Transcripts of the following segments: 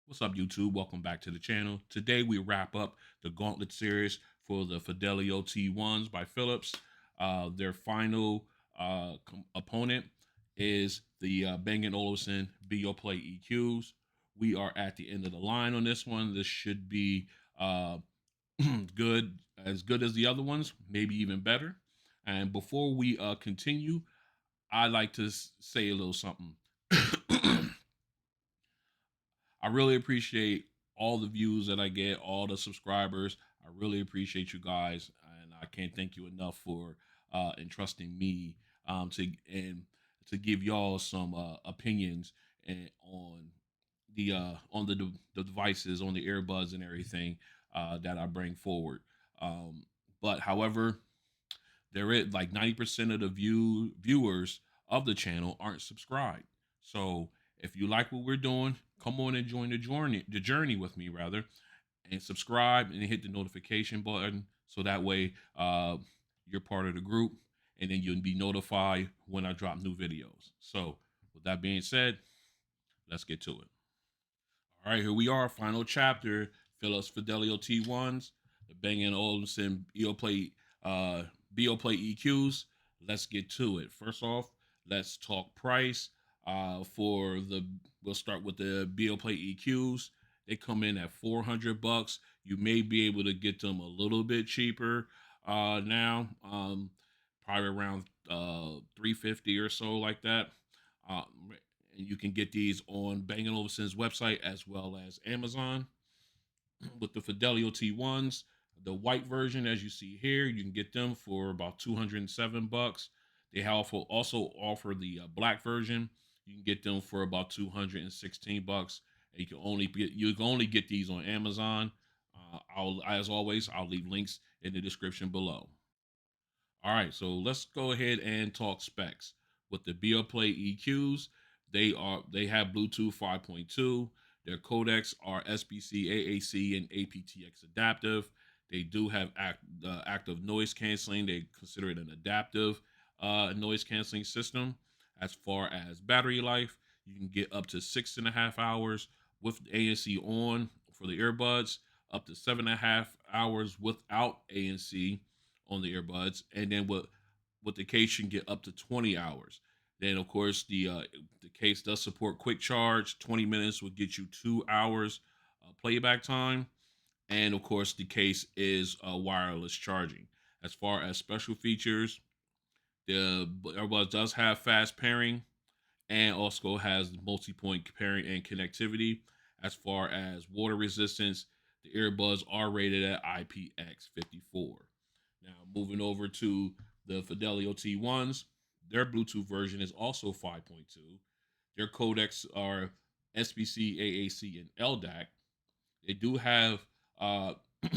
What's up, YouTube? Welcome back to the channel. Today we wrap up the Gauntlet series for the Fidelio T1s by Philips. Their final opponent is the Bang Olufsen Beoplay EQs. We are at the end of the line on this one. This should be uh, good as the other ones, maybe even better. And before we continue, I'd like to say a little something. I really appreciate all the views that I get, all the subscribers. I really appreciate you guys, and I can't thank you enough for entrusting me and to give y'all some opinions and on the devices, on the earbuds and everything that I bring forward. Um, but however, there is like 90% of the viewers of the channel aren't subscribed. So if you like what we're doing, come on and join the journey with me rather, and subscribe and hit the notification button so that way you're part of the group and then you'll be notified when I drop new videos. So with that being said, let's get to it. All right, here we are, final chapter. Philips Fidelio T1s, the Bang Olufsen Beoplay EQs. Let's get to it. First off, let's talk price. We'll start with the Beoplay EQs. They come in at $400. You may be able to get them a little bit cheaper now, probably around 350 or so, like that. Uh, and you can get these on Bang Olufsen's website as well as Amazon. With the Fidelio T1s, the white version, as you see here, you can get them for about $207. They also offer the black version. You can get them for about $216, and you can only get these on Amazon. As always, I'll leave links in the description below. All right, so let's go ahead and talk specs. With the Beoplay EQs, they have Bluetooth 5.2. Their codecs are SBC, AAC, and aptX adaptive. They do have active noise canceling. They consider it an adaptive noise canceling system. As far as battery life, you can get up to 6.5 hours with ANC on for the earbuds, up to 7.5 hours without ANC on the earbuds, and then with the case you can get up to 20 hours. Then of course the case does support quick charge. 20 minutes will get you 2 hours playback time, and of course the case is wireless charging. As far as special features, the earbuds does have fast pairing and also has multi-point pairing and connectivity. As far as water resistance, the earbuds are rated at IPX54. Now, moving over to the Fidelio T1s, their Bluetooth version is also 5.2. Their codecs are SBC, AAC, and LDAC. They do have,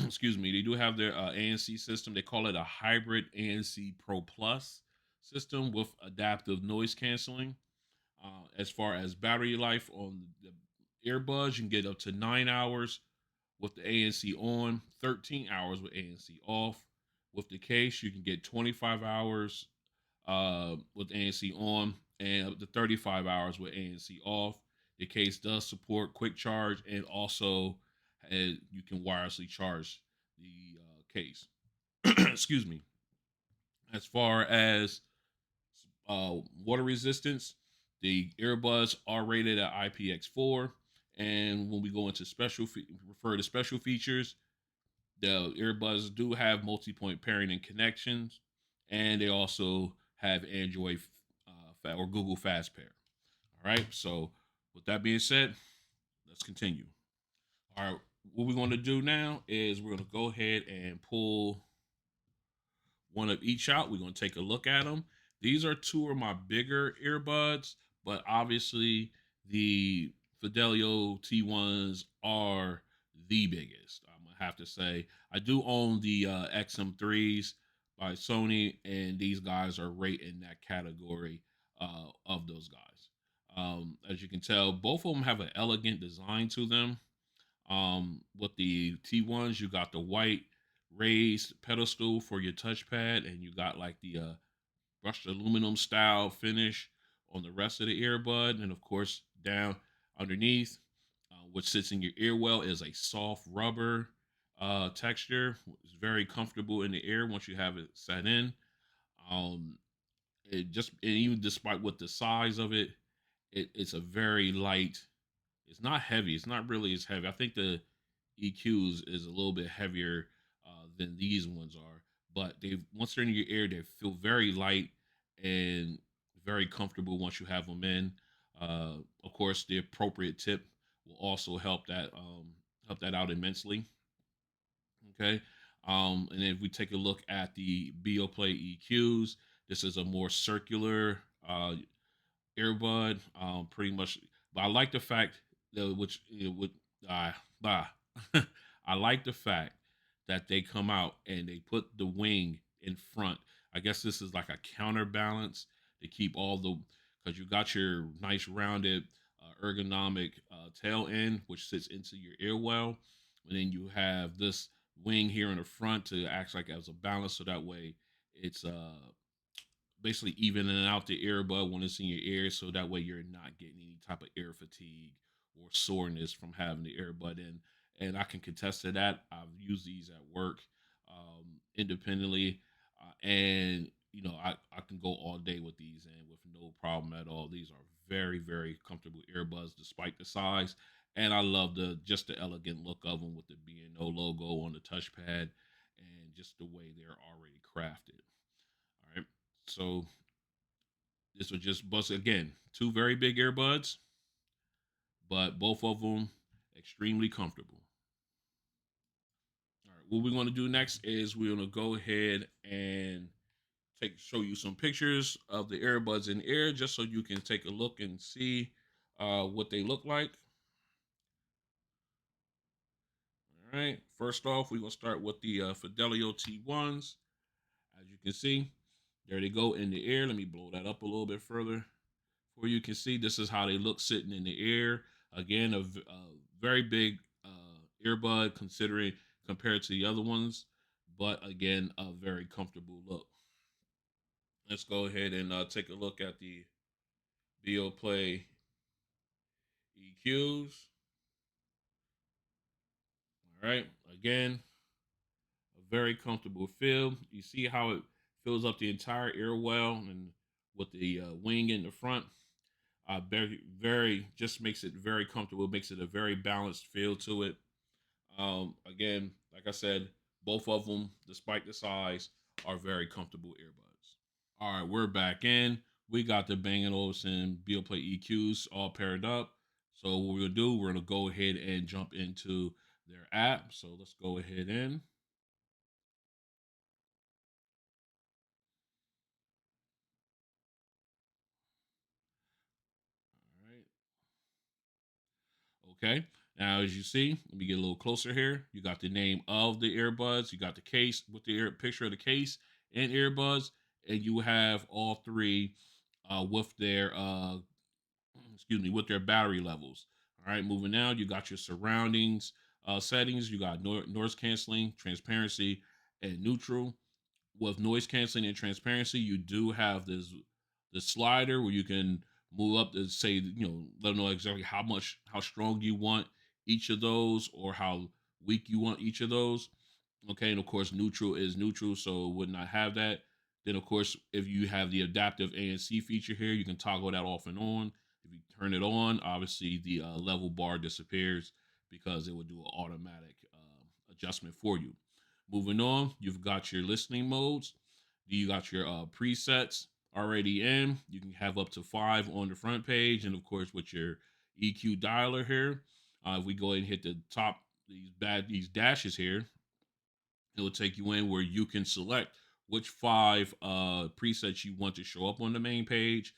excuse me, they do have their ANC system. They call it a hybrid ANC Pro Plus system with adaptive noise canceling. As far as battery life on the earbuds, you can get up to 9 hours with the ANC on, 13 hours with ANC off. With the case, you can get 25 hours with ANC on and up to 35 hours with ANC off. The case does support quick charge and also you can wirelessly charge the case. Excuse me. As far as water resistance, the earbuds are rated at IPX4. And when we go into refer to special features, the earbuds do have multi-point pairing and connections, and they also have Android or Google Fast Pair. All right. So with that being said, let's continue. All right. What we're going to do now is we're going to go ahead and pull one of each out. We're going to take a look at them. These are two of my bigger earbuds, but obviously the Fidelio T1s are the biggest. I'm going to have to say I do own the XM3s by Sony, and these guys are right in that category of those guys. As you can tell, both of them have an elegant design to them. With the T1s, you got the white raised pedestal for your touchpad, and you got like the brushed aluminum style finish on the rest of the earbud, and of course down underneath which sits in your ear well, is a soft rubber texture. It's very comfortable in the ear once you have it set in. Um, and even despite what the size of it, it's a very light. It's not heavy. It's not really as heavy. I think the EQs is a little bit heavier than these ones are, but they once they're in your ear, they feel very light and very comfortable once you have them in. Of course, the appropriate tip will also help that out immensely. Okay. And if we take a look at the Beoplay EQs, this is a more circular earbud, pretty much. But I like the fact that which would bah, I like the fact that they come out and they put the wing in front. I guess this is like a counterbalance to keep all the because you got your nice rounded ergonomic tail end, which sits into your ear well, and then you have this wing here in the front to act like as a balance, so that way it's basically evening out the earbud when it's in your ear, so that way you're not getting any type of ear fatigue or soreness from having the earbud in. And I can contest to that. I've used these at work independently, and I can go all day with these and with no problem at all. These are very very comfortable earbuds despite the size, and I love the elegant look of them with the B&O logo on the touchpad and just the way they're already crafted. All right. So this was just bust again, two very big earbuds, but both of them extremely comfortable. All right, what we're going to do next is we're going to go ahead and show you some pictures of the earbuds in ear, just so you can take a look and see what they look like. All right. First off, we're going to start with the Fidelio T1s. As you can see, there they go in the ear. Let me blow that up a little bit further. Where you can see this is how they look sitting in the ear. Again, a very big earbud considering compared to the other ones, but again, a very comfortable look. Let's go ahead and take a look at the Beoplay EQs. All right, again, a very comfortable feel. You see how it fills up the entire ear well, and with the wing in the front. Very just makes it very comfortable. Makes it a very balanced feel to it. Again, like I said, both of them, despite the size, are very comfortable earbuds. All right, we're back in. We got the Bang Olufsen Beoplay EQs all paired up. So what we're gonna do, we're gonna go ahead and jump into their app. So let's go ahead in. All right. Okay. Now, as you see, let me get a little closer here. You got the name of the earbuds. You got the case with the picture of the case and earbuds, and you have all three with their excuse me, with their battery levels. All right. Moving now, you got your surroundings settings. You got noise canceling, transparency, and neutral. With noise canceling and transparency, you do have this slider where you can move up to say, let them know exactly how strong you want each of those or how weak you want each of those. Okay, and of course neutral is neutral, so it would not have that. Then of course, if you have the adaptive ANC feature here, you can toggle that off and on. If you turn it on, obviously the level bar disappears because it will do an automatic adjustment for you. Moving on, you've got your listening modes. You got your presets already in. You can have up to 5 on the front page, and of course with your EQ dialer here. If we go ahead and hit the top these dashes here, it will take you in where you can select which 5 presets you want to show up on the main page.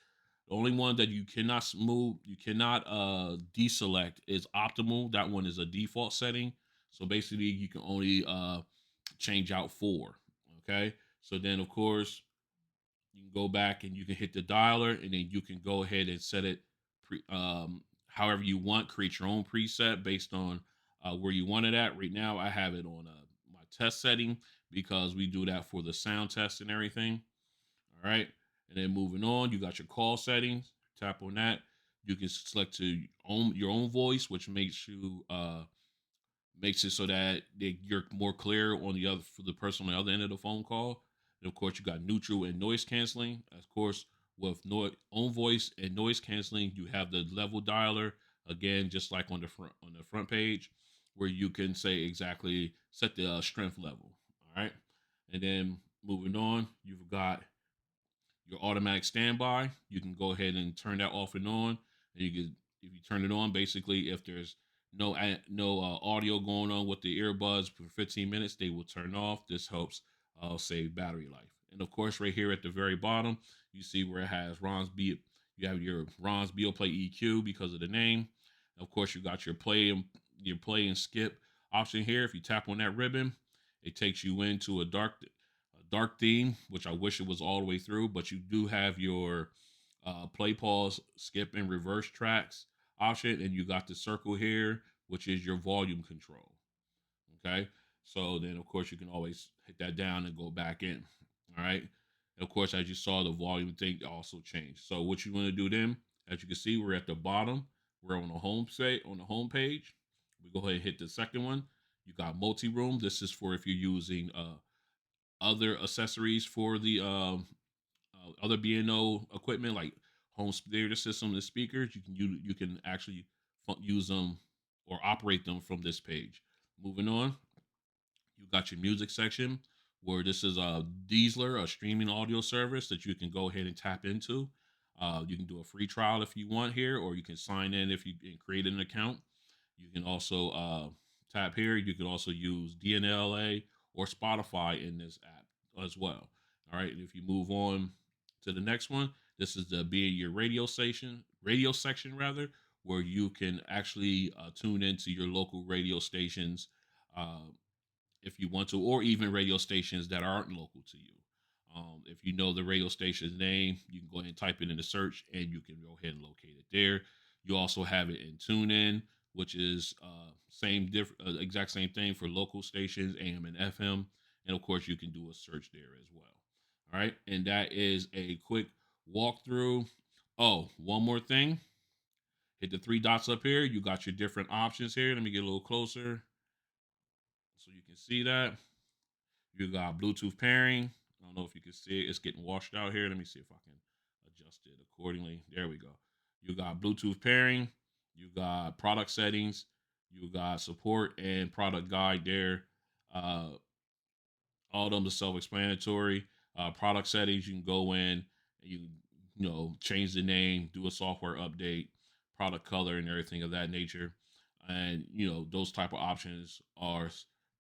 The only one that you cannot move, you cannot deselect is optimal. That one is a default setting. So basically, you can only change out 4. Okay. So then, of course, you can go back and you can hit the dialer, and then you can go ahead and set it however you want. Create your own preset based on where you want it at. Right now, I have it on my test setting because we do that for the sound test and everything. All right. And then moving on, you got your call settings. Tap on that. You can select to own your own voice, which makes it so that you're more clear on the other for the person on the other end of the phone call. And of course, you got neutral and noise canceling. Of course, with own voice and noise canceling, you have the level dialer again, just like on the front page, where you can say exactly set the strength level. All right, and then moving on, you've got your automatic standby. You can go ahead and turn that off and on. And you can, if you turn it on, basically, if there's no audio going on with the earbuds for 15 minutes, they will turn off. This helps save battery life. And of course, right here at the very bottom, you see where it has Ron's B. You have your Ron's Beoplay EQ because of the name. Of course, you got your play and skip option here. If you tap on that ribbon, it takes you into a dark theme, which I wish it was all the way through, but you do have your play, pause, skip, and reverse tracks option, and you got the circle here, which is your volume control. Okay, so then of course you can always hit that down and go back in. All right, and of course as you saw, the volume thing also changed. So what you want to do then, as you can see, we're at the bottom. We're on the home page. We go ahead and hit the second one. You got multi room. This is for if you're using other accessories for the other B&O equipment like home theater system and speakers. You can actually use them or operate them from this page. Moving on, you got your music section where this is a Deezler, a streaming audio service that you can go ahead and tap into. You can do a free trial if you want here, or you can sign in if you create an account. You can also tap here. You can also use DNLA or Spotify in this app as well. All right. And if you move on to the next one, this is the be your radio section rather, where you can actually tune into your local radio stations uh, if you want to, or even radio stations that aren't local to you. If you know the radio station's name, you can go ahead and type it in the search, and you can go ahead and locate it there. You also have it in TuneIn, which is exact same thing for local stations, AM and FM, and of course you can do a search there as well. All right, and that is a quick walkthrough. Oh, one more thing. Hit the three dots up here. You got your different options here. Let me get a little closer so you can see that. You got Bluetooth pairing. I don't know if you can see it. It's getting washed out here. Let me see if I can adjust it accordingly. There we go. You got Bluetooth pairing. You got product settings. You got support and product guide there. Uh, all of them are self-explanatory. Product settings, you can go in, change the name, do a software update, product color, and everything of that nature. And those type of options are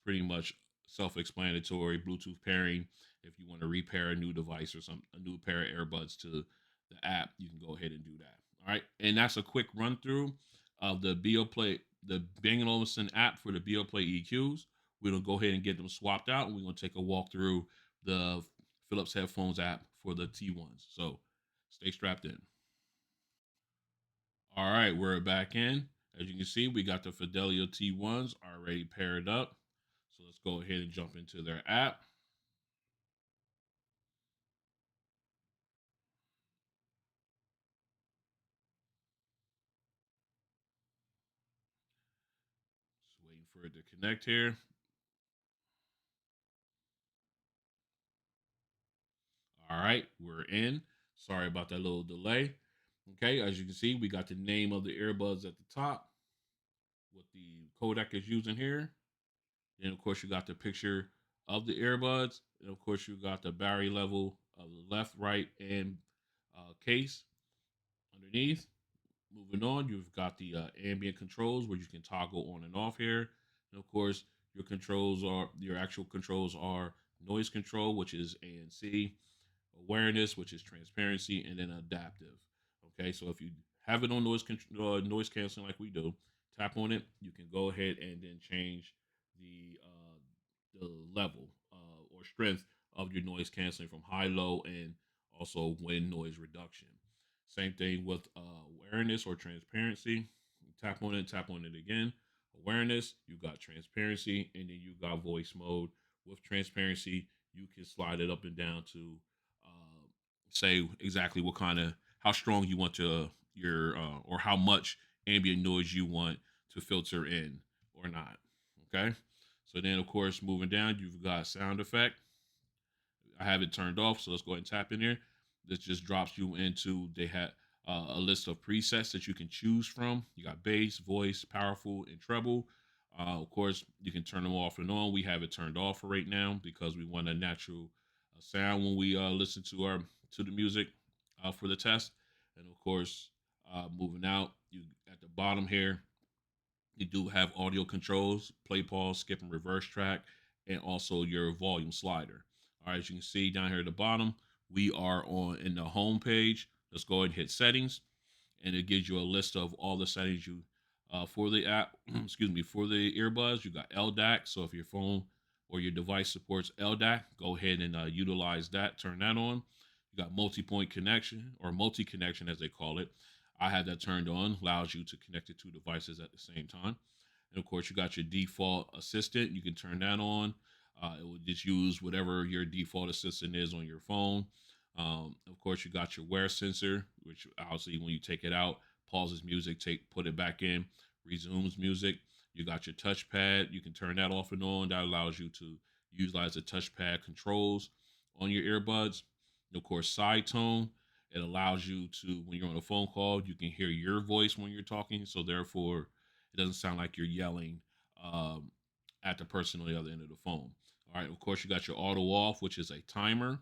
pretty much self-explanatory. Bluetooth pairing, if you want to repair a new device or a new pair of earbuds to the app, you can go ahead and do that. All right, and that's a quick run through of the Bang Olufsen app for the Beoplay EQs. We're gonna go ahead and get them swapped out, and we're gonna take a walk through the Philips headphones app for the T1s. So stay strapped in. All right, we're back in. As you can see, we got the Fidelio T1s already paired up. So let's go ahead and jump into their app. Just waiting for it to connect here. All right, we're in. Sorry about that little delay. Okay, as you can see, we got the name of the earbuds at the top, what the codec is using here. Then, of course, you got the picture of the earbuds. And, of course, you got the battery level of the left, right, and case underneath. Moving on, you've got the ambient controls where you can toggle on and off here. And, of course, your actual controls are noise control, which is ANC, awareness, which is transparency, and then adaptive. Okay, so if you have it on noise canceling like we do, tap on it. You can go ahead and then change the level or strength of your noise canceling from high, low, and also wind noise reduction. Same thing with awareness or transparency. Tap on it again. Awareness, you got transparency, and then you got voice mode. With transparency, you can slide it up and down to say exactly how strong you want your or how much ambient noise you want to filter in or not. Okay. So then, of course, moving down, you've got sound effect. I have it turned off, so let's go ahead and tap in there. This just drops you into, they have a list of presets that you can choose from. You got bass, voice, powerful, and treble. Of course, you can turn them off and on. We have it turned off for right now because we want a natural sound when we listen to the music for the test. And of course, moving out, you at the bottom here, you do have audio controls, play, pause, skip, and reverse track, and also your volume slider. All right, as you can see down here at the bottom, we are on in the home page. Let's go ahead and hit settings, and it gives you a list of all the settings you for the app. Excuse me, for the earbuds. You got LDAC. So if your phone or your device supports LDAC, go ahead and utilize that. Turn that on. You got multi-point connection or multi-connection as they call it. I had that turned on. Allows you to connect to two devices at the same time. And of course, you got your default assistant. You can turn that on. It will just use whatever your default assistant is on your phone. Of course, you got your wear sensor, which obviously when you take it out, pauses music, put it back in, resumes music. You got your touchpad. You can turn that off and on. That allows you to utilize the touchpad controls on your earbuds. And of course, side tone. It allows you to, when you're on a phone call, you can hear your voice when you're talking. So therefore, it doesn't sound like you're yelling um, at the person on the other end of the phone. All right. Of course, you got your auto off, which is a timer.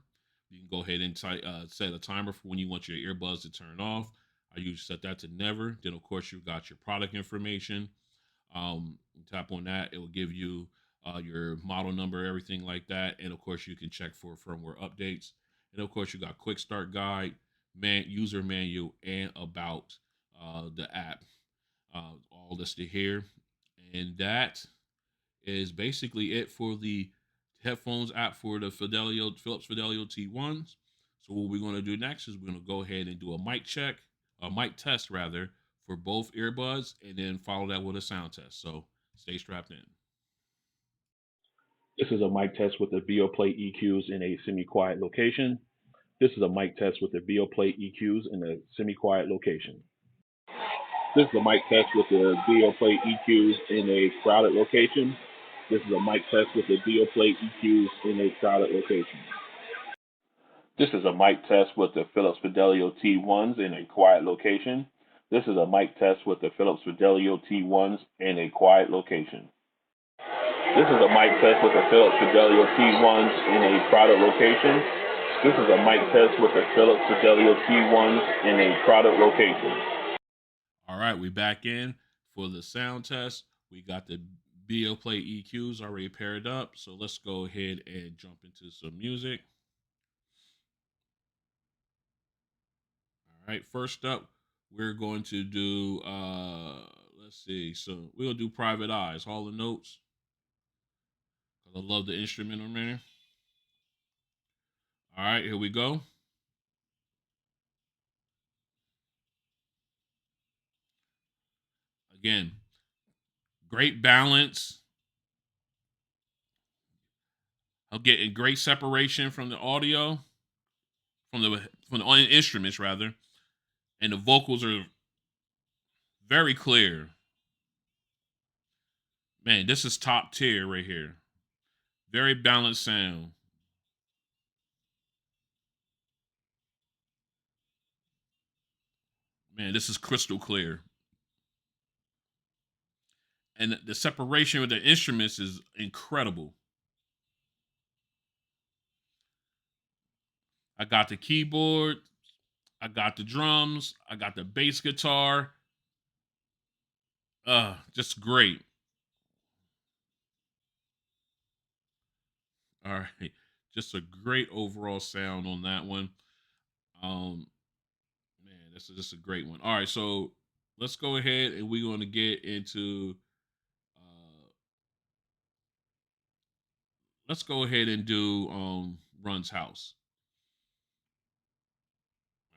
You can go ahead and set a timer for when you want your earbuds to turn off. I usually set that to never. Then, of course, you've got your product information. Tap on that, it will give you your model number, everything like that. And of course, you can check for firmware updates. And of course, you got quick start guide, user manual, and about the app, all listed here. And that is basically it for the headphones app for the Philips Fidelio T1s. So what we're going to do next is we're going to go ahead and do a mic check, a mic test rather, for both earbuds, and then follow that with a sound test. So stay strapped in. This is a mic test with the Beoplay EQs in a semi-quiet location. This is a mic test with the Beoplay EQs in a semi-quiet location. This is a mic test with the Beoplay EQs in a crowded location. This is a mic test with the Beoplay EQs in a crowded location. This is a mic test with the Philips Fidelio T1s in a quiet location. This is a mic test with the Philips Fidelio T1s in a quiet location. This is a mic test with the Philips Fidelio T1s in a crowded location. This is a mic test with the Philips Fidelio T1s in a crowded location. All right, we back in for the sound test. We got the Beoplay EQs already paired up. So let's go ahead and jump into some music. All right, first up, we're going to do let's see. So we'll do Private Eyes, Hall of Notes. I love the instrument on there. All right, here we go. Again, great balance. I'm getting great separation from the audio, from the instruments rather, and the vocals are very clear. Man, this is top tier right here. Very balanced sound. Man, this is crystal clear. And the separation with the instruments is incredible. I got the keyboard, I got the drums, I got the bass guitar. Just great. All right. Just a great overall sound on that one. Um, man, this is just a great one. All right, so let's go ahead and we're going to get into. Let's go ahead and do Run's house.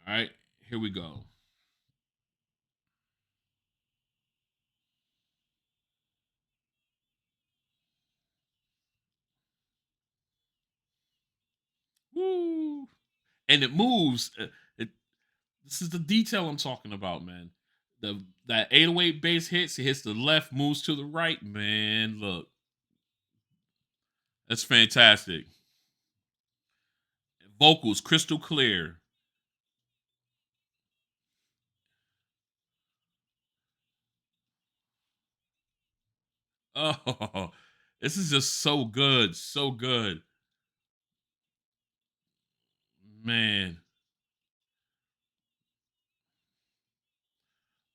All right, here we go. Woo! And it moves. It, This is the detail I'm talking about, man. The that 808 bass hits, it hits the left, moves to the right. Man, look, that's fantastic. Vocals crystal clear. Oh, this is just so good, so good, man.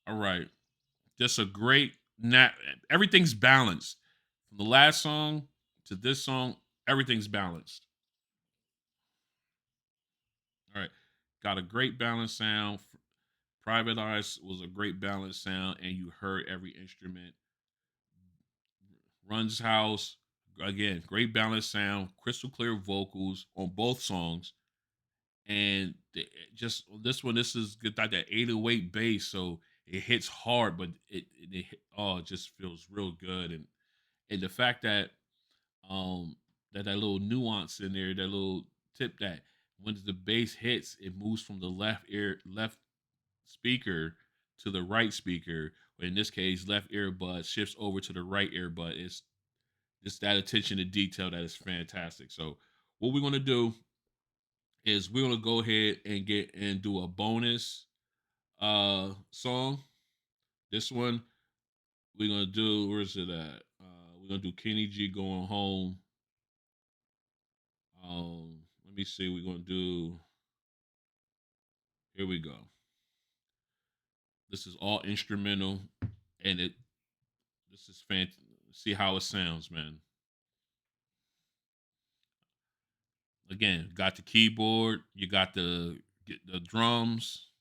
All right, just a great nat. Everything's balanced from the last song to this song. Everything's balanced. All right, got a great balanced sound. Private Eyes was a great balanced sound, and you heard every instrument. Run's House, again, great balanced sound, crystal clear vocals on both songs. And just on this one, this is good like that 808 bass, so it hits hard, but oh, it just feels real good. And the fact that that little nuance in there, that little tip that when the bass hits, it moves from the left speaker to the right speaker. Or in this case, left earbud shifts over to the right earbud. It's just that attention to detail that is fantastic. So what we're gonna do is we're gonna go ahead and get and do a bonus song. This one we're gonna do, where is it at? We're gonna do Kenny G going home. Let me see, we're gonna do, here we go. This is all instrumental, and this is fantastic. See how it sounds, man. Again, got the keyboard, you got the drums,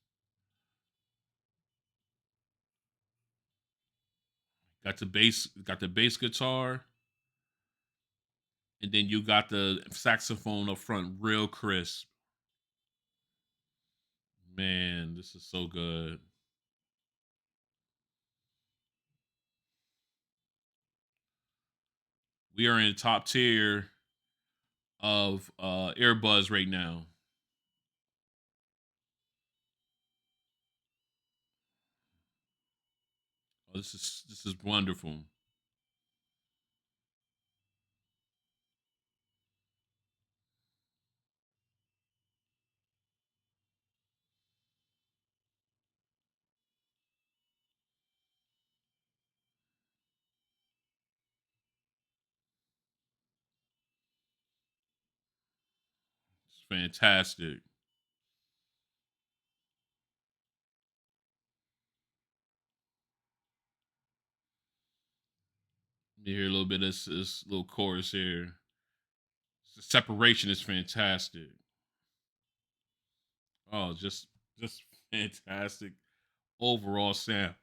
got the bass guitar, and then you got the saxophone up front, real crisp. Man, this is so good. We are in top tier of earbuds right now. Oh, this is wonderful. It's fantastic. You hear a little bit of this little chorus here. The separation is fantastic. Oh, just fantastic overall sound.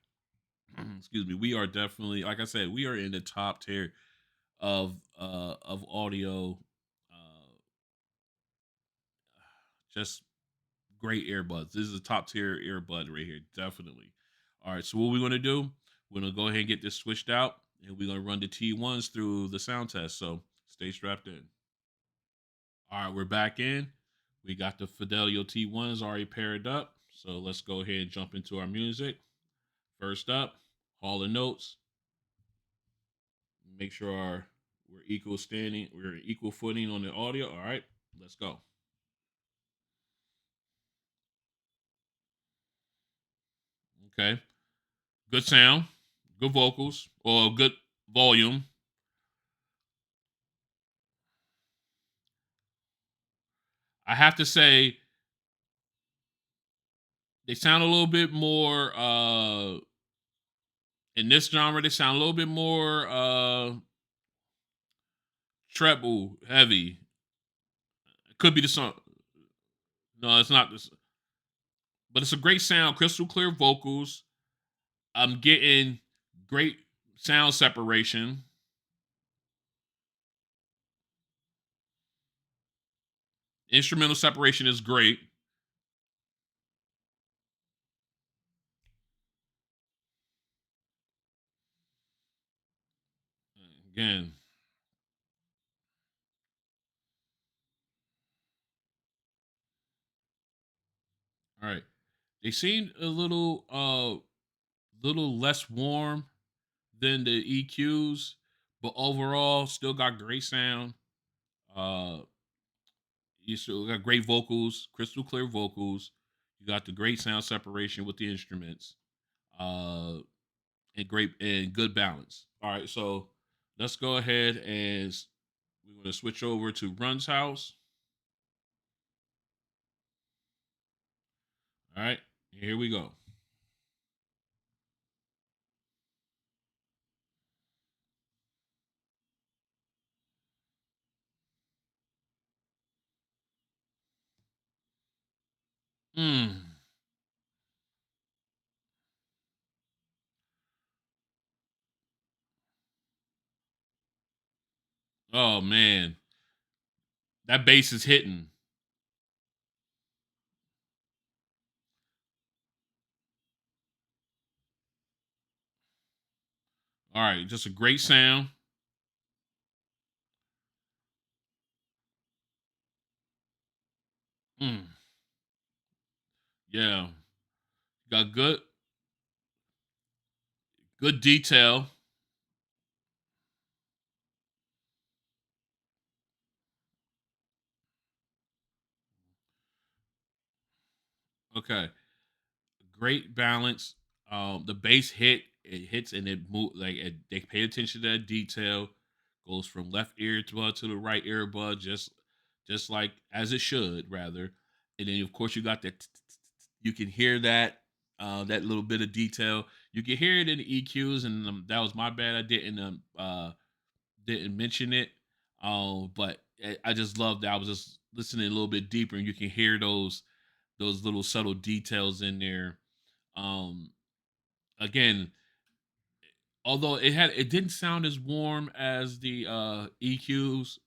Excuse me. We are definitely, like I said, we are in the top tier of audio. Uh, just great earbuds. This is a top tier earbud right here, definitely. All right, so what we're gonna do? We're gonna go ahead and get this switched out, and we're gonna run the T1s through the sound test. So stay strapped in. All right, we're back in. We got the Fidelio T1s already paired up. So let's go ahead and jump into our music. First up, Hall of Notes. Make sure we're equal standing, we're equal footing on the audio. All right, let's go. Okay, good sound, good vocals, or good volume. I have to say they sound a little bit more in this genre. They sound a little bit more treble heavy. It could be the song. No, it's not this, but it's a great sound. Crystal clear vocals. I'm getting great sound separation. Instrumental separation is great. Again, all right. They seemed a little less warm than the EQs, but overall still got great sound. Uh, you still got great vocals, crystal clear vocals. You got the great sound separation with the instruments. Uh, and great and good balance. All right, so let's go ahead and we're going to switch over to Run's house. All right, here we go. Mm. Oh man, that bass is hitting. All right, just a great sound. Mm. Yeah, got good detail. Okay, great balance. The bass it hits and it move like they pay attention to that detail. Goes from left ear to the right earbud, just like as it should, rather. And then of course you got that. You can hear that that little bit of detail. You can hear it in the EQs, and that was my bad. I didn't mention it. But I just love that. I was just listening a little bit deeper, and you can hear those little subtle details in there. Um, Again, although it didn't sound as warm as the EQs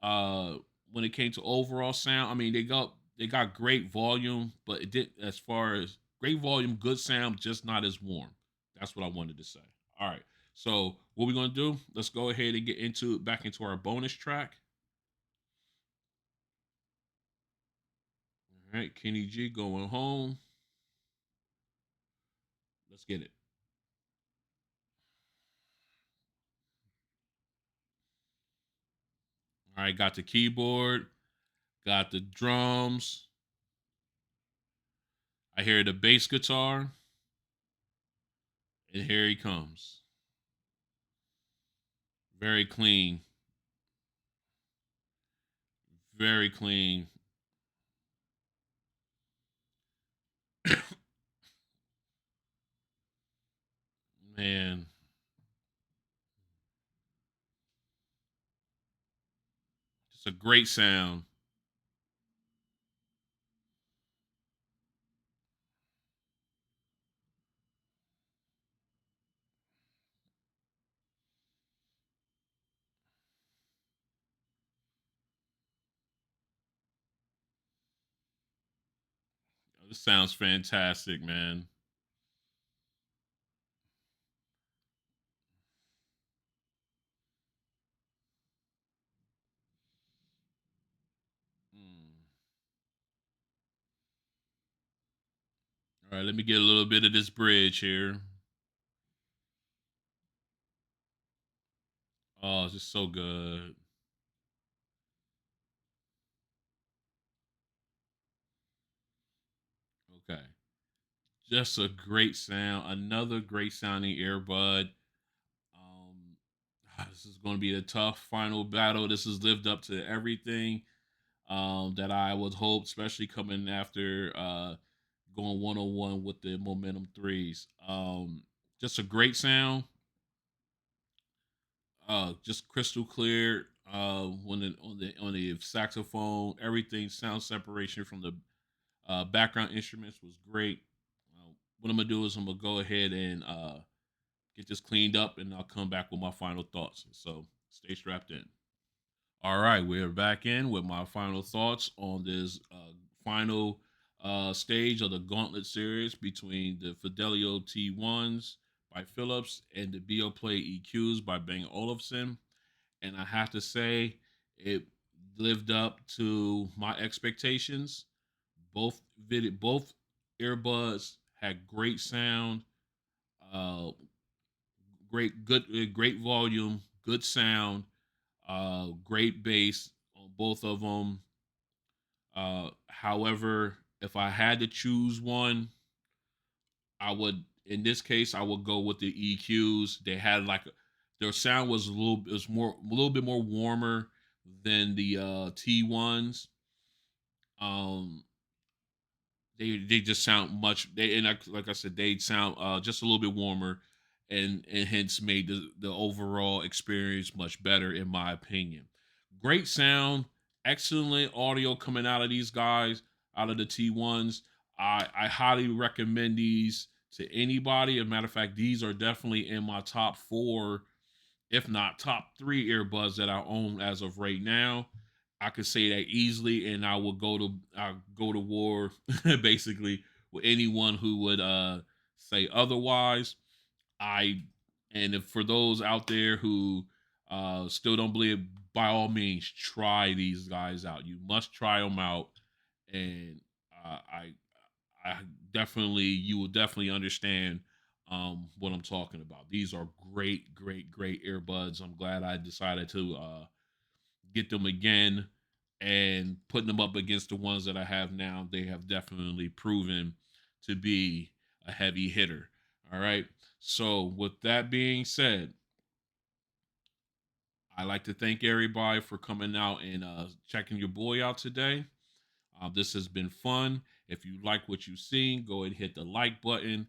uh when it came to overall sound. I mean, they got great volume, but it did as far as great volume, good sound, just not as warm. That's what I wanted to say. All right. So what we're gonna do? Let's go ahead and get into back into our bonus track. All right, Kenny G going home. Let's get it. All right, got the keyboard, got the drums. I hear the bass guitar, and here he comes. Very clean, very clean. Man, it's a great sound. This sounds fantastic, man. Mm. All right, let me get a little bit of this bridge here. Oh, it's just so good. Okay. Just a great sound. Another great sounding earbud. Um, this is going to be a tough final battle. This has lived up to everything that I would hope, especially coming after going 101 with the Momentum threes. Just a great sound. Just crystal clear. When on the saxophone, everything sound separation from the background instruments was great. What I'm gonna do is I'm gonna go ahead and get this cleaned up, and I'll come back with my final thoughts. So stay strapped in. All right, we're back in with my final thoughts on this final stage of the Gauntlet series between the Fidelio T1s by Philips and the Beoplay EQs by Bang Olufsen. And I have to say, it lived up to my expectations. Both earbuds, had great sound, uh, great volume, good sound, great bass on both of them. However, if I had to choose one, I would in this case I would go with the EQs. They had like their sound was a little bit more warmer than the T1s. Um, they just sound much they and like I said they sound just a little bit warmer, and hence made the overall experience much better in my opinion. Great sound, excellent audio coming out of these guys, out of the T1s. I highly recommend these to anybody. As a matter of fact, these are definitely in my top four, if not top three earbuds that I own as of right now. I could say that easily, and I go to war basically with anyone who would say otherwise. I and if for those out there who still don't believe, by all means, try these guys out. You must try them out, and I definitely you will definitely understand what I'm talking about. These are great earbuds. I'm glad I decided to get them again, and putting them up against the ones that I have now. They have definitely proven to be a heavy hitter. All right. So with that being said, I like to thank everybody for coming out and checking your boy out today. This has been fun. If you like what you've seen, go ahead and hit the like button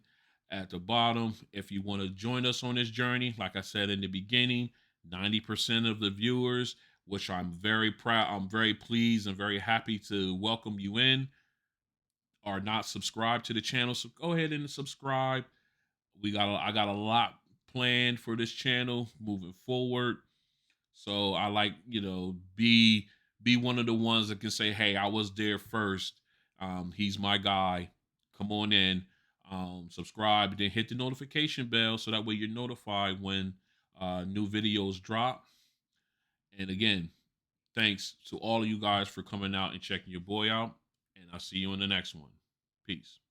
at the bottom. If you want to join us on this journey, like I said in the beginning, 90% of the viewers, which I'm very proud, I'm very pleased and very happy to welcome you in, are not subscribed to the channel. So go ahead and subscribe. I got a lot planned for this channel moving forward. So I like, be one of the ones that can say, "Hey, I was there first. He's my guy. Come on in, subscribe, and then hit the notification bell so that way you're notified when new videos drop." And again, thanks to all of you guys for coming out and checking your boy out. And I'll see you in the next one. Peace.